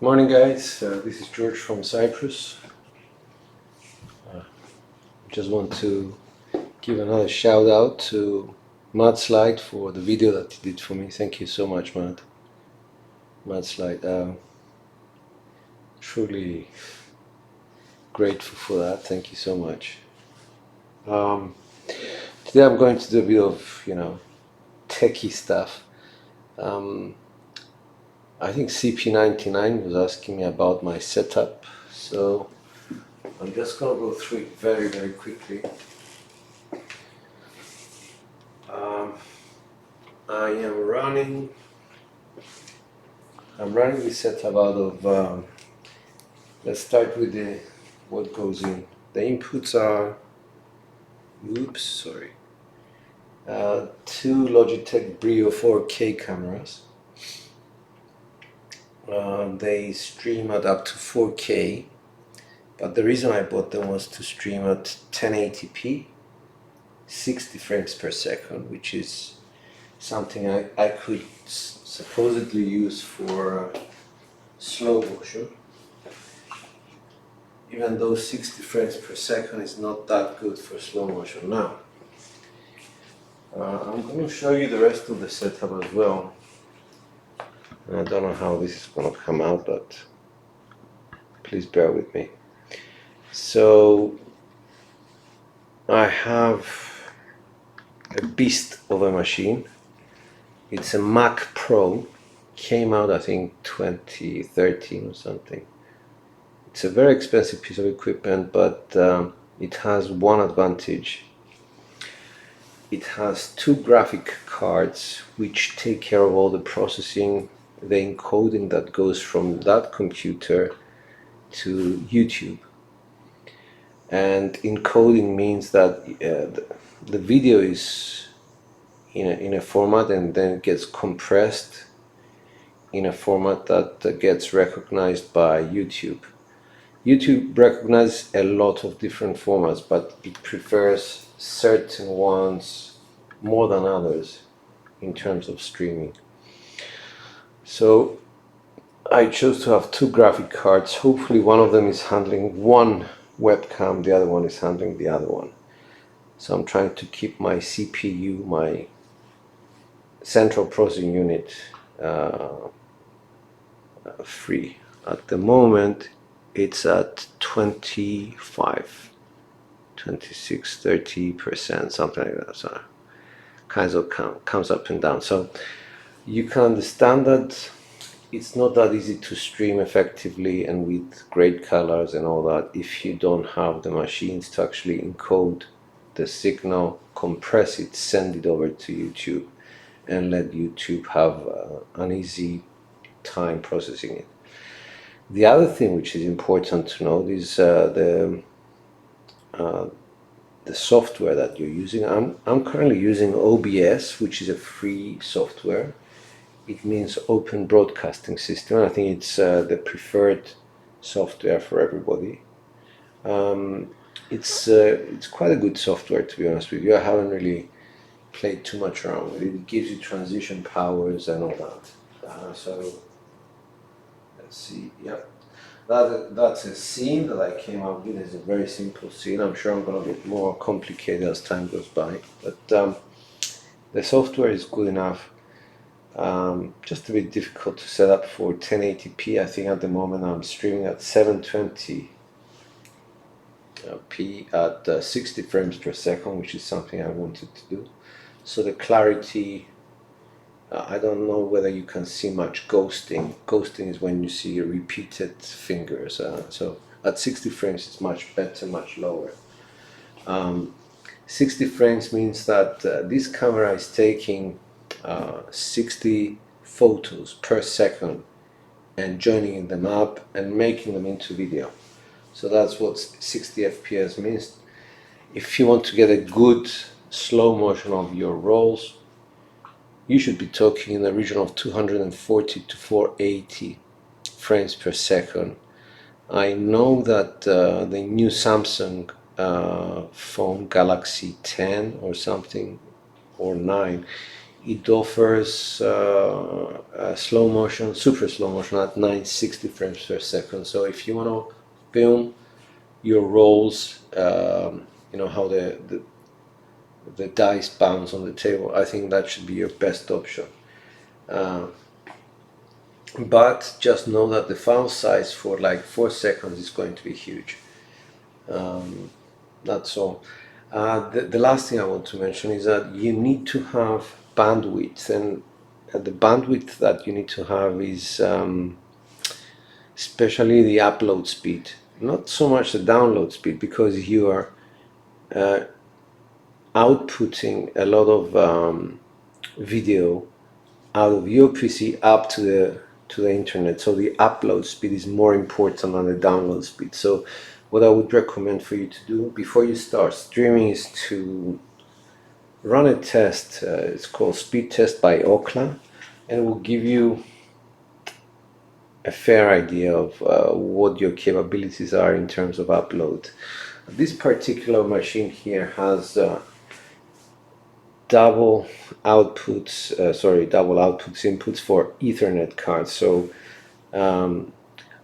Morning guys, this is George from Cyprus. Just want to give another shout out to Mudslide for the video that he did for me. Thank you so much, Mudslide. Truly grateful for that. Thank you so much. Today I'm going to do a bit of, techie stuff. I think CP99 was asking me about my setup, so I'm just going to go through it very, very quickly. I'm running this setup out of, let's start with what goes in. The inputs are, two Logitech Brio 4K cameras. They stream at up to 4K, but the reason I bought them was to stream at 1080p, 60 frames per second, which is something I could supposedly use for slow motion, even though 60 frames per second is not that good for slow motion. Now, I'm going to show you the rest of the setup as well. I don't know how this is going to come out, but please bear with me. So I have a beast of a machine. It's a Mac Pro, came out I think 2013 or something. It's a very expensive piece of equipment, but it has one advantage. It has two graphic cards which take care of all the processing, the encoding that goes from that computer to YouTube. And encoding means that the video is in a format and then it gets compressed in a format that gets recognized by YouTube. YouTube recognizes a lot of different formats, but it prefers certain ones more than others in terms of streaming. So I chose to have two graphic cards. Hopefully one of them is handling one webcam, the other one is handling the other one. So I'm trying to keep my CPU, my central processing unit, free. At the moment it's at 25, 26, 30%, something like that. So kinds of comes up and down. So you can understand that it's not that easy to stream effectively and with great colors and all that if you don't have the machines to actually encode the signal, compress it, send it over to YouTube, and let YouTube have an easy time processing it. The other thing which is important to note is the software that you're using. I'm currently using OBS, which is a free software. It means Open Broadcasting System. I think it's the preferred software for everybody. It's quite a good software, to be honest with you. I haven't really played too much around with it. It gives you transition powers and all that. So let's see. Yep. That's a scene that I came up with. It's a very simple scene. I'm sure I'm going to get more complicated as time goes by, but the software is good enough. Just a bit difficult to set up for 1080p. I think at the moment I'm streaming at 720p at 60 frames per second, which is something I wanted to do. So the clarity, I don't know whether you can see much ghosting. Ghosting is when you see repeated fingers. So at 60 frames it's much better, much lower. 60 frames means that this camera is taking 60 photos per second and joining them up and making them into video. So that's what 60 FPS means. If you want to get a good slow motion of your rolls, you should be talking in the region of 240 to 480 frames per second. I know that the new Samsung phone, Galaxy 10 or something, or 9, it offers a slow motion, super slow motion at 960 frames per second. So if you want to film your rolls, you know how the dice bounce on the table, I think that should be your best option. But just know that the file size for like 4 seconds is going to be huge. That's all. The last thing I want to mention is that you need to have bandwidth, and the bandwidth that you need to have is especially the upload speed, not so much the download speed, because you are outputting a lot of video out of your PC up to the internet. So the upload speed is more important than the download speed. So what I would recommend for you to do before you start streaming is to run a test. It's called Speed Test by Ookla, and it will give you a fair idea of what your capabilities are in terms of upload. This particular machine here has double outputs inputs for Ethernet cards. So I'm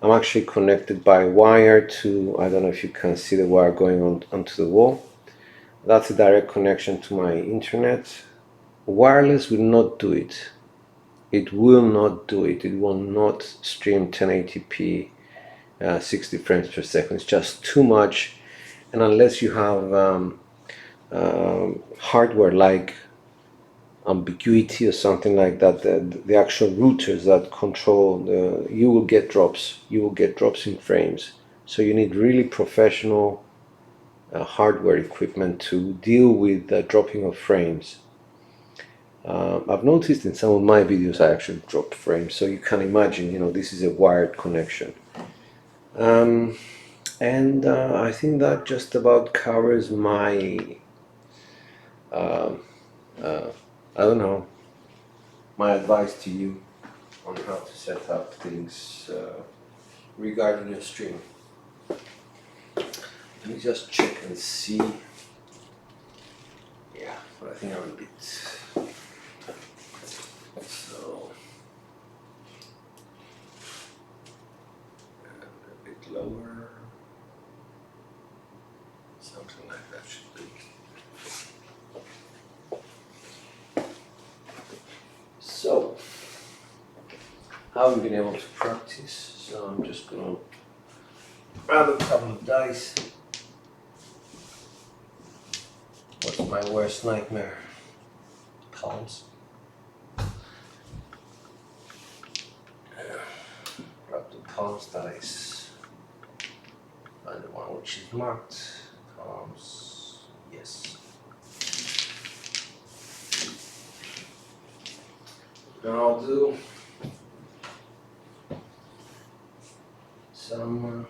actually connected by wire to, I don't know if you can see the wire going onto the wall. That's a direct connection to my internet. Wireless will not do it. It will not do it. It will not stream 1080p 60 frames per second. It's just too much. And unless you have hardware like Ambiguity or something like that, the actual routers that control you will get drops. You will get drops in frames. So you need really professional hardware equipment to deal with the dropping of frames. I've noticed in some of my videos I actually dropped frames, so you can imagine, you know, this is a wired connection. And I think that just about covers my I don't know, my advice to you on how to set up things regarding your stream. Let me just check and see. Yeah, but I think I'm a bit so, and a bit lower. Something like that should be. So, how have you been able to practice? So I'm just going to grab a couple of dice. What's my worst nightmare? Palms. Grab the palms dice. Find the one which is marked. Palms. Yes. Now I'll do some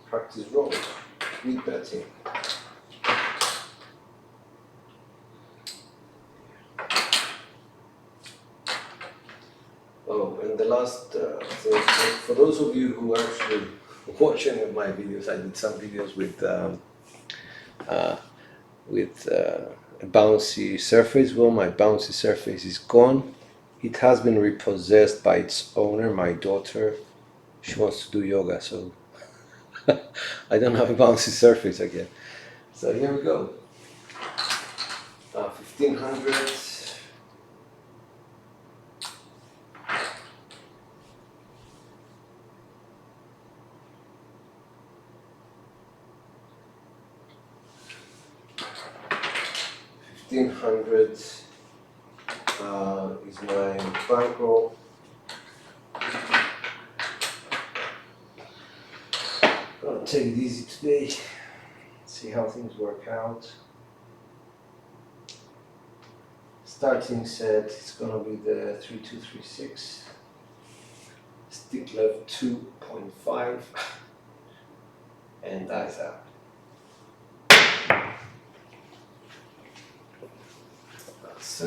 practice roll with betting. Oh, and the last thing, for those of you who actually watch any of my videos, I did some videos with a bouncy surface. Well, my bouncy surface is gone. It has been repossessed by its owner, my daughter. She wants to do yoga, so I don't have a bouncy surface again. So here we go. 1500. $1,500 is my bankroll. Gonna take it easy today. See how things work out. Starting set is gonna be the 3236. Stick left 2.5 and dice out. That's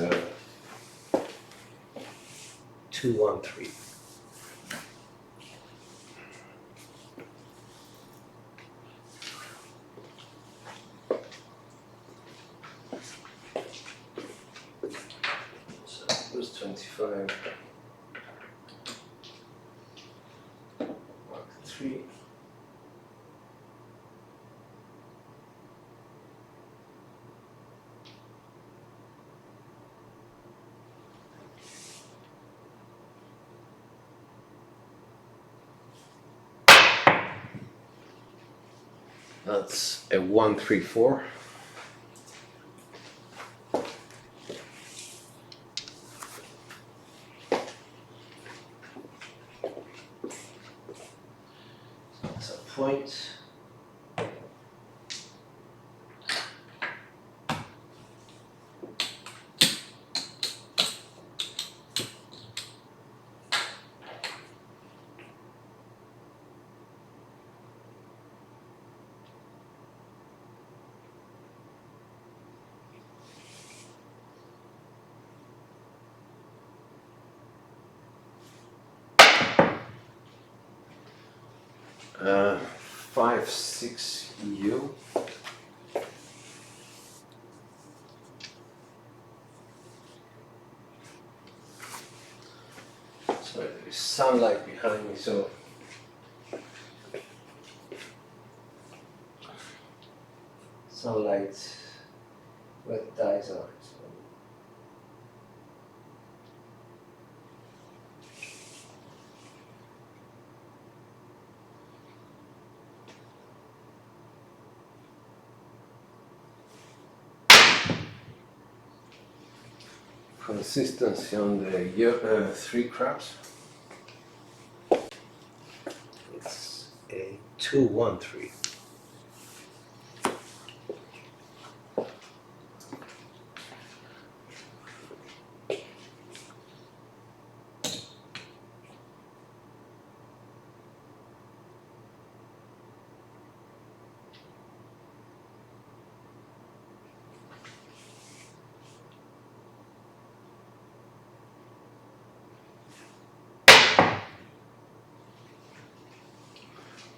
213. 25. Mark 3. That's a 134. That's a point. Uh, 5-6 EU. Sorry, there is sunlight behind me, so sunlight where the dice are. So. Consistency on the 3 crabs. It's a 2-1-3.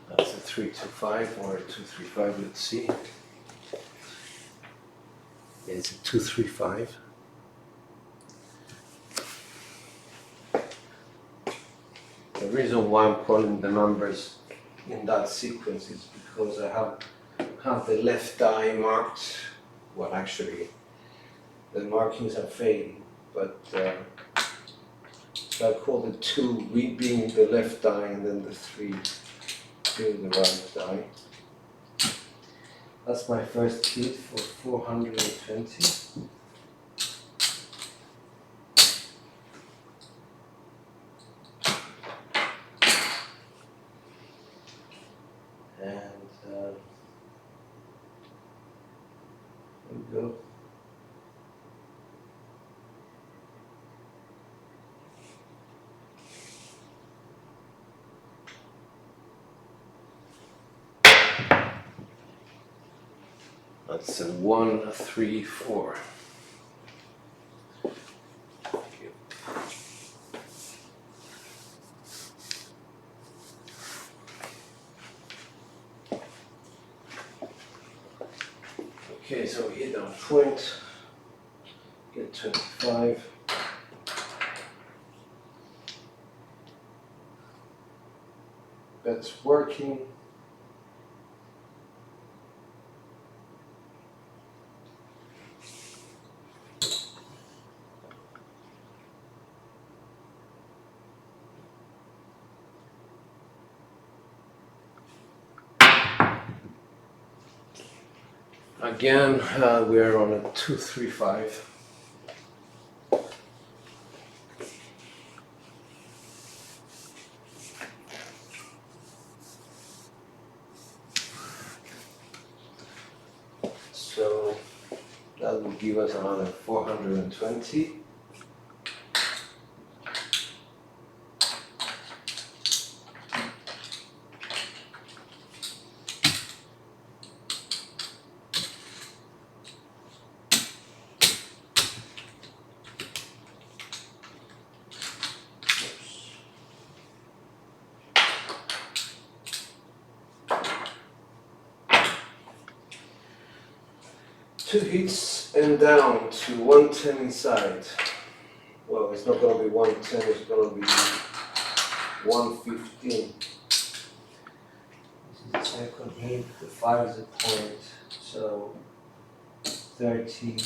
That's a 3-2-5 or a 2-3-5. Let's see. It's a 2-3-5. The reason why I'm calling the numbers in that sequence is because I have the left die marked. Well, actually, the markings are fading, but so I call the 2 being the left die and then the 3 being the right die. That's my first hit for 420. And there we go. That's a 1-3-4. Okay, so we hit on point, get 25. That's working. Again, we're on a 2-3-5. So that will give us another 420. Two hits and down to 110 inside. Well, it's it's not going to be 110, it's going to be 115. This is the second hit, the 5 is a point, so 30.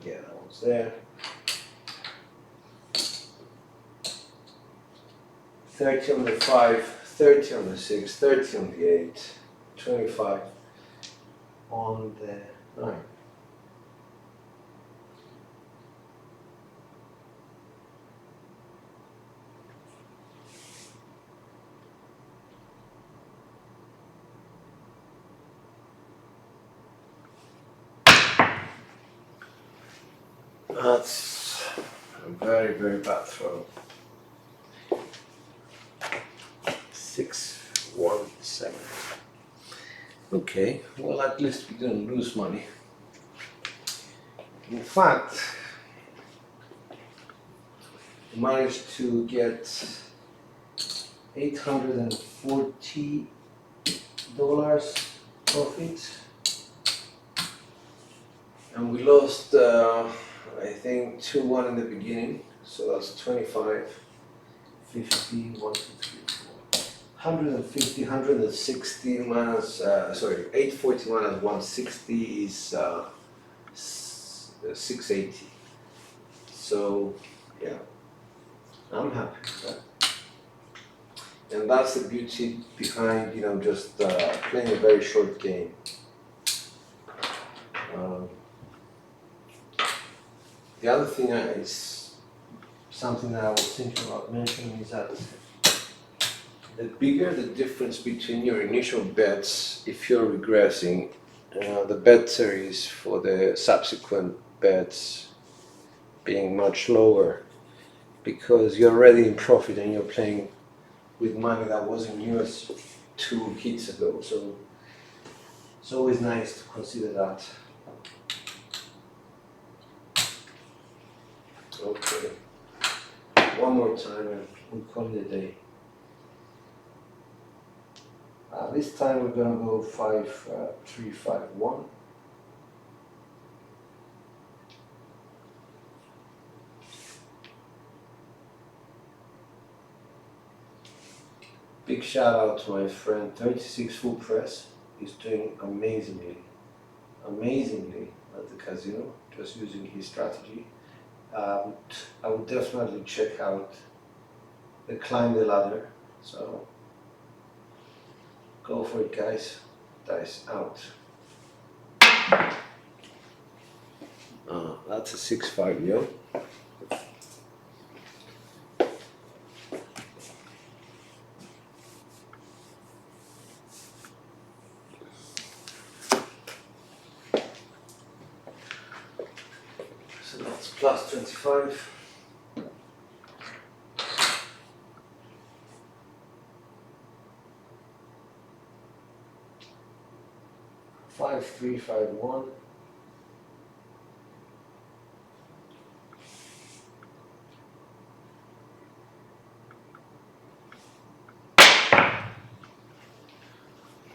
Yeah, that one's there. 30 on the 5, 30 on the 6, 30 on the 8, 25 on the 9. That's a very, very bad throw. 617. Okay, well, at least we didn't lose money. In fact, we managed to get $840 profit, and we lost I think 2-1 in the beginning, so that's 25, 50, 1, 2, 3, 4, 150, 160 minus, sorry, 840 minus 160 is 680. So yeah, I'm happy with that. And that's the beauty behind, you know, just playing a very short game. The other thing is something that I was thinking about mentioning is that the bigger the difference between your initial bets, if you're regressing, the better is for the subsequent bets being much lower, because you're already in profit and you're playing with money that wasn't yours 2 hits ago. So it's always nice to consider that. Okay, one more time and we'll call it a day. This time we're gonna go 5, 3, 5, 1. Big shout out to my friend 36 Full Press. He's doing amazingly at the casino, just using his strategy. I would definitely check out the Climb the Ladder. So go for it, guys. Dice out. That's a 6-5, yo. So that's plus 25. Five, 3, 5, 1.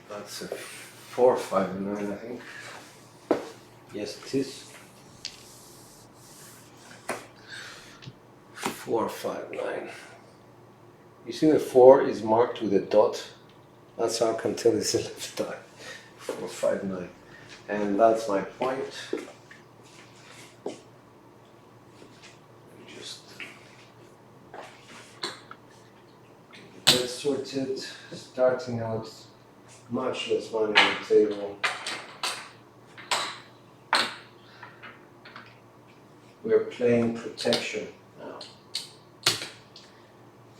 That's a 4, 5, 9, I think. Yes, it is. 4, 5, 9. You see the 4 is marked with a dot. That's how I can tell it's a left die. 4, 5, 9. And that's my point. Just get that sorted. Starting out much less money on the table. We're playing protection now.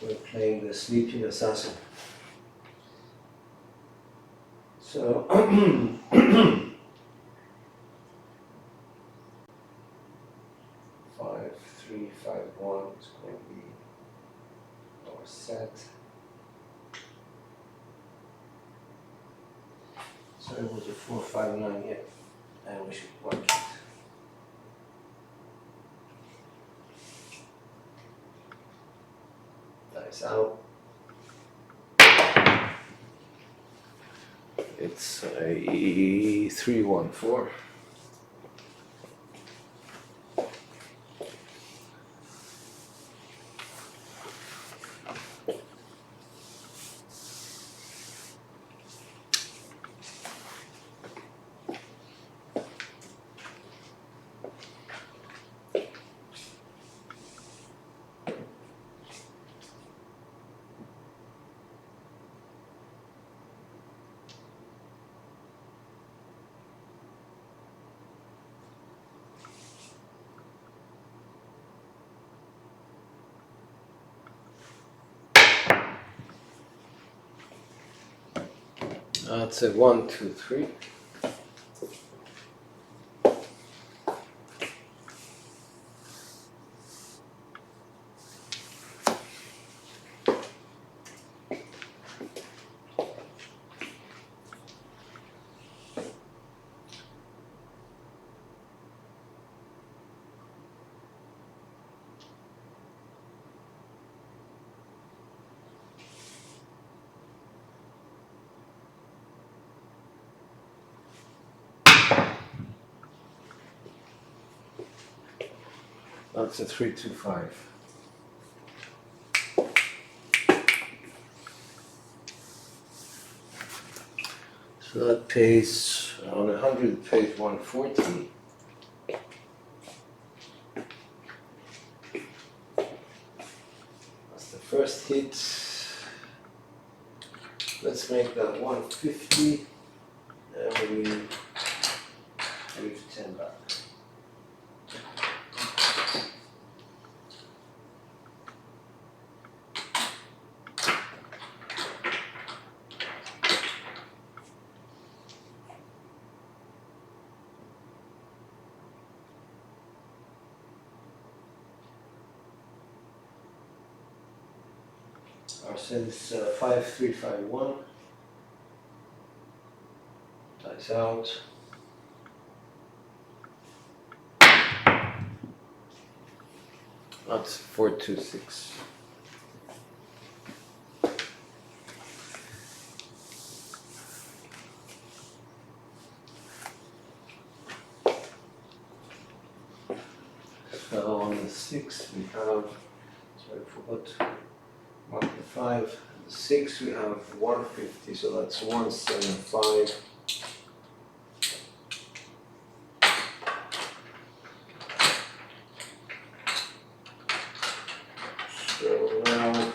We're playing the sleeping assassin. So 5, 3, 5, 1 is going to be our set. So it was a 4, 5, 9, yeah, and we should work it. Dice out. It's a 3, 1, 4. That's a 1, 2, 3. That's a 3, 2, 5. So that pays, on 100 it pays 140. That's the first hit. Let's make that 150 and we leave 10 back. Our set is 5351. Dice out. That's 426. So on the 6 we have, sorry I forgot to mark the 5. On the 6 we have 150, so that's 175. So now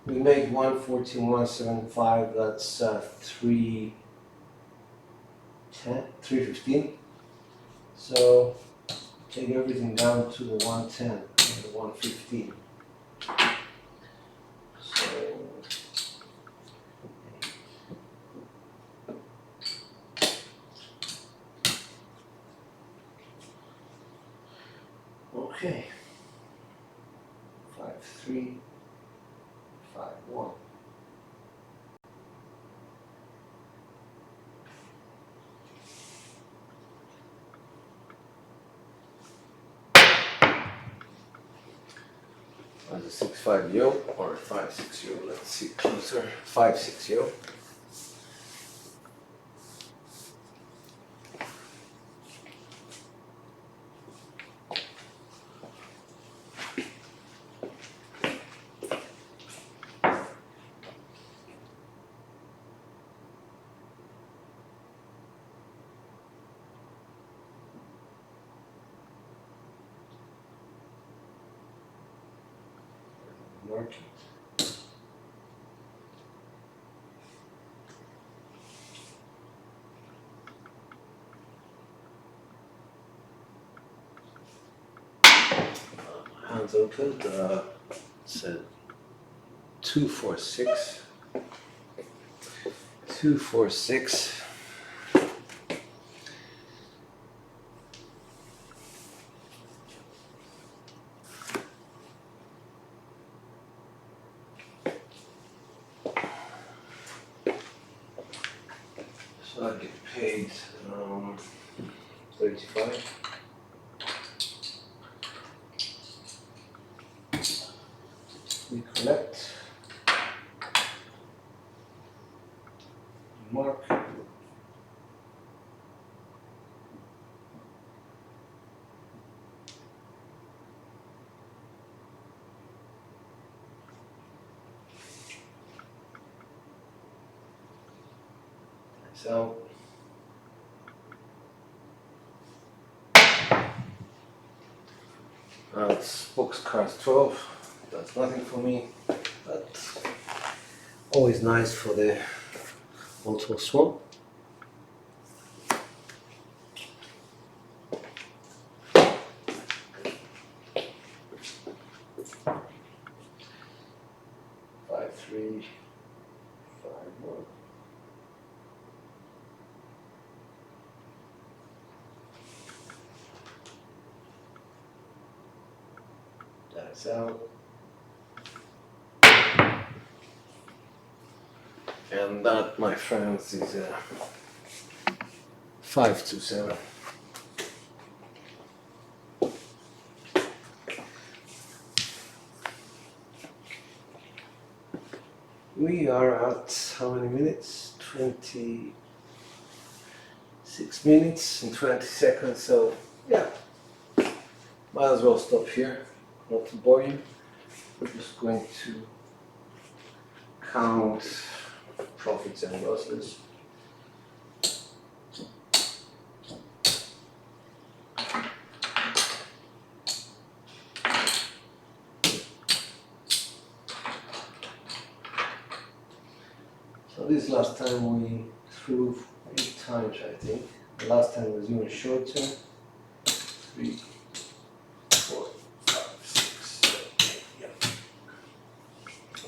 we made 114, 175, that's 310, 315. So take everything down to the 110 and the 115. So okay. 5351. That's a 6-5 yo or 5-6 yo. Let's see closer. 5-6 yo. Mark it. Hands open. Said 246. 246. So I get paid 35. We collect. Mark. So it's boxcars 12. That's nothing for me, but always nice for the multiple swap. That's out. And that, my friends, is a 527. We are at how many minutes? 26 minutes and 20 seconds. So yeah, might as well stop here, not to bore you. We're just going to count profits and losses. So this last time we threw 8 times, I think. The last time was even shorter. 3, 4, 5, 6, 7, 8. Yeah.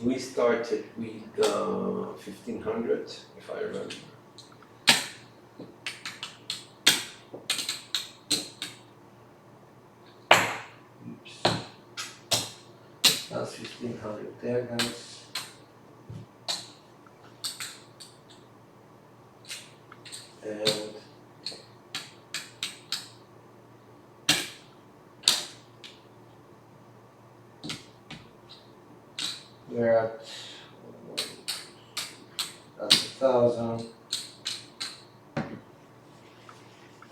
We started with 1500, if I remember. Oops. That's 1500 there, guys. And we're at that's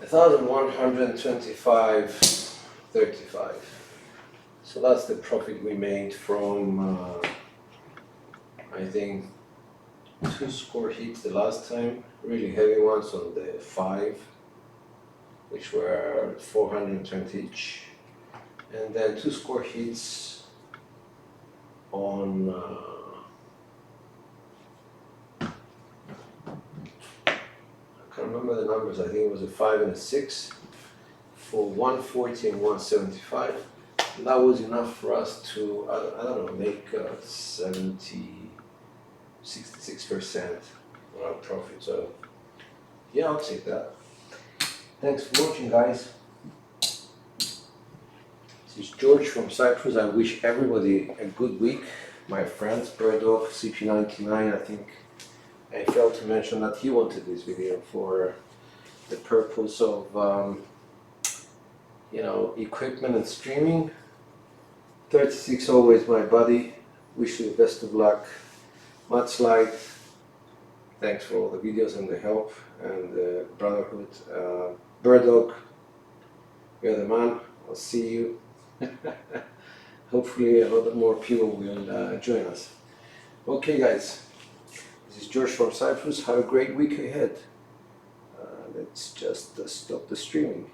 1,125.35. So that's the profit we made from I think 2 score hits the last time, really heavy ones on the 5, which were 420 each, and then 2 score hits on I can't remember the numbers. I think it was a 5 and a 6 for 140 and 175. And that was enough for us to I don't know, make 66% on our profit. So yeah, I'll take that. Thanks for watching, guys. This is George from Cyprus. I wish everybody a good week. My friends, Birdog, CP99, I think I failed to mention that he wanted this video for the purpose of equipment and streaming. 36 always my buddy. Wish you the best of luck. Much light. Thanks for all the videos and the help and the brotherhood. Birdog, you're the man. I'll see you. Hopefully a lot more people will join us. Okay, guys. This is George from Cyprus. Have a great week ahead. Let's just stop the streaming.